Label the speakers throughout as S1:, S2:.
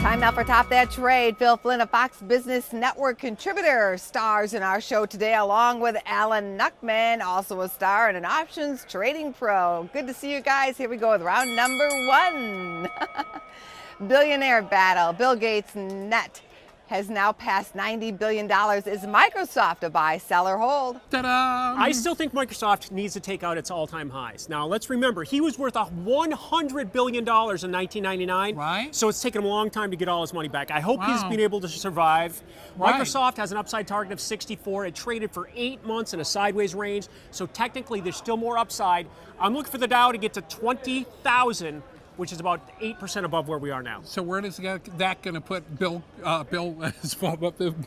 S1: Time now for Top That Trade. Phil Flynn, a Fox Business Network contributor, stars in our show today, along with Alan Nuckman, also a star and an options trading pro. Good to see you guys. Here we go with round number one. Billionaire battle. Bill Gates' net has now passed $90 billion. Is Microsoft a buy, sell, or hold?
S2: Ta-da! I still think Microsoft needs to take out its all-time highs. Now, let's remember, he was worth $100 billion in 1999.
S3: Right.
S2: So it's taken him a long time to get all his money back. I hope he's been able to survive.
S3: Right.
S2: Microsoft has an upside target of 64. It traded for 8 months in a sideways range. So technically, there's still more upside. I'm looking for the Dow to get to 20,000. Which is about 8% above where we are now.
S3: So where does that going to put Bill's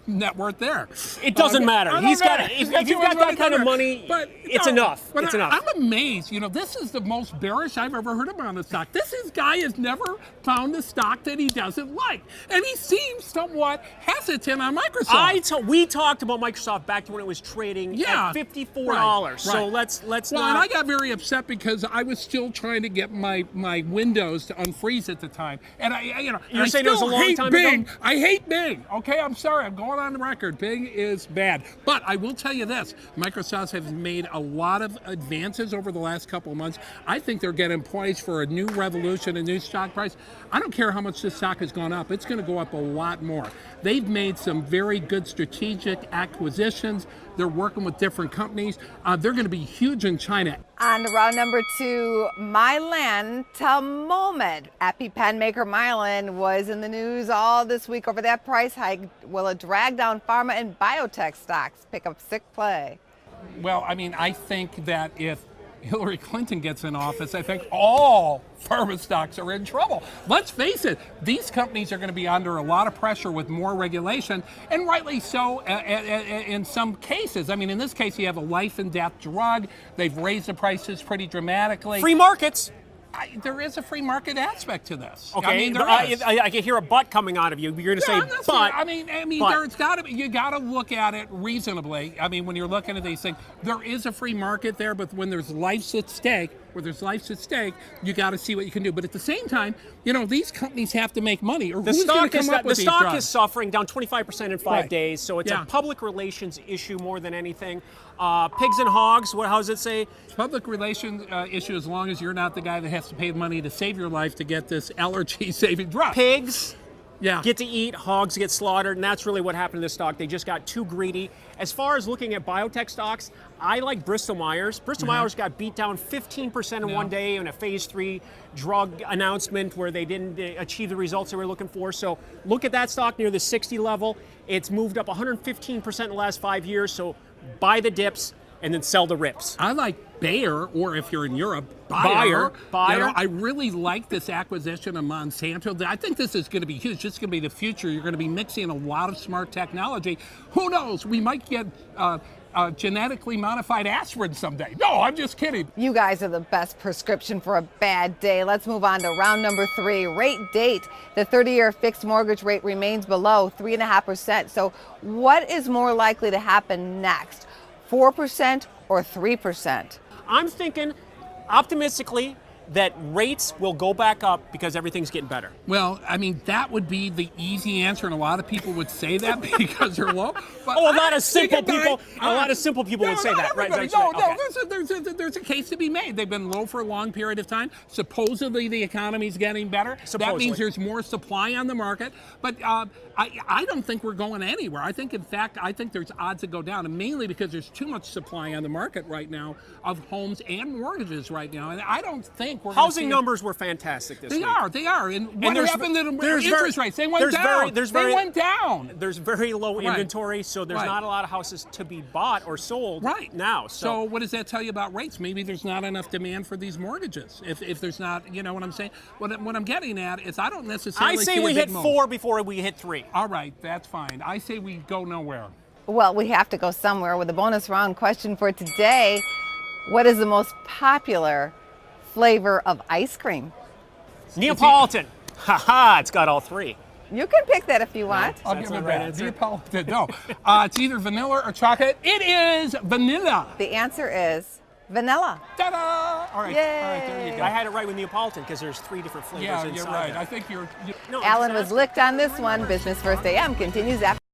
S3: net worth there?
S2: It doesn't matter. He's got if you've got that kind of money,
S3: but,
S2: it's enough. It's enough.
S3: I'm amazed. This is the most bearish I've ever heard about the stock. This guy has never found a stock that he doesn't like, and he seems somewhat hesitant on Microsoft.
S2: We talked about Microsoft back to when it was trading at $54.
S3: Right.
S2: So let's
S3: Well,
S2: not.
S3: and I got very upset because I was still trying to get my Windows to unfreeze at the time, and
S2: You're saying it was a long time
S3: Bing.
S2: ago?
S3: I hate Bing. Okay, I'm sorry. I'm going on the record. Bing is bad. But I will tell you this: Microsoft has made a lot of advances over the last couple of months. I think they're getting poised for a new revolution, a new stock price. I don't care how much this stock has gone up; it's going to go up a lot more. They've made some very good strategic acquisitions. They're working with different companies. They're going to be huge in China.
S1: On to round number two, Mylan to moment. EpiPen maker Mylan was in the news all this week over that price hike. Will it drag down pharma and biotech stocks? Pick up sick play.
S3: Well, I think that if Hillary Clinton gets in office, I think all pharma stocks are in trouble. Let's face it, these companies are going to be under a lot of pressure with more regulation, and rightly so in some cases. In this case, you have a life and death drug. They've raised the prices pretty dramatically.
S2: Free markets.
S3: There is a free market aspect to this.
S2: Okay, I can hear a but coming out of you. You're going to say but. But.
S3: There's got to be. You got to look at it reasonably. When you're looking at these things, there is a free market there, but when there's life at stake, you got to see what you can do. But at the same time, these companies have to make money. Or
S2: the stock is suffering, down 25% in 5 days. So it's a public relations issue more than anything. Pigs and hogs. How does it say?
S3: Public relations issue as long as you're not the guy that has to pay the money to save your life to get this allergy-saving drug.
S2: Pigs get to eat, hogs get slaughtered, and that's really what happened to this stock. They just got too greedy. As far as looking at biotech stocks, I like Bristol Myers. Bristol Myers got beat down 15% in one day in a phase 3 drug announcement where they didn't achieve the results they were looking for. So look at that stock near the 60 level. It's moved up 115% in the last 5 years. So buy the dips and then sell the rips.
S3: I like Bayer, or if you're in Europe,
S2: Bayer.
S3: I really like this acquisition of Monsanto. I think this is going to be huge. This is going to be the future. You're going to be mixing a lot of smart technology. Who knows? We might get genetically modified aspirin someday. No, I'm just kidding.
S1: You guys are the best prescription for a bad day. Let's move on to round number three, rate date. The 30-year fixed mortgage rate remains below 3.5%. So what is more likely to happen next? 4% or 3%?
S2: I'm thinking optimistically that rates will go back up because everything's getting better.
S3: Well, that would be the easy answer, and a lot of people would say that because they're low. But
S2: a lot of simple people would say that, right?
S3: There's a case to be made. They've been low for a long period of time. Supposedly the economy's getting better. That means there's more supply on the market. But I don't think we're going anywhere. I think there's odds to go down, and mainly because there's too much supply on the market right now of homes and mortgages right now. And I don't think we're
S2: housing numbers were fantastic this week.
S3: They are. And what happened to the interest rates? They went down. They went down.
S2: There's very low inventory, so there's not a lot of houses to be bought or sold now.
S3: So what does that tell you about rates? Maybe there's not enough demand for these mortgages. If there's not, you know what I'm saying? What I'm getting at is I don't necessarily
S2: I say we hit 4 before we hit 3.
S3: All right, that's fine. I say we go nowhere.
S1: Well, we have to go somewhere with a bonus round question for today. What is the most popular flavor of ice cream?
S2: Neapolitan. Ha! It's got all 3.
S1: You can pick that if you want.
S3: I'll give it back. Neapolitan. No. It's either vanilla or chocolate. It is vanilla.
S1: The answer is vanilla.
S3: Ta-da! All right, there you go.
S2: I had it right with Neapolitan because there's 3 different flavors
S3: Yeah,
S2: inside
S3: you're right.
S2: there.
S3: I think you're
S2: No, I'm
S1: Alan
S2: just
S1: was licked on this one. Business First AM continues after.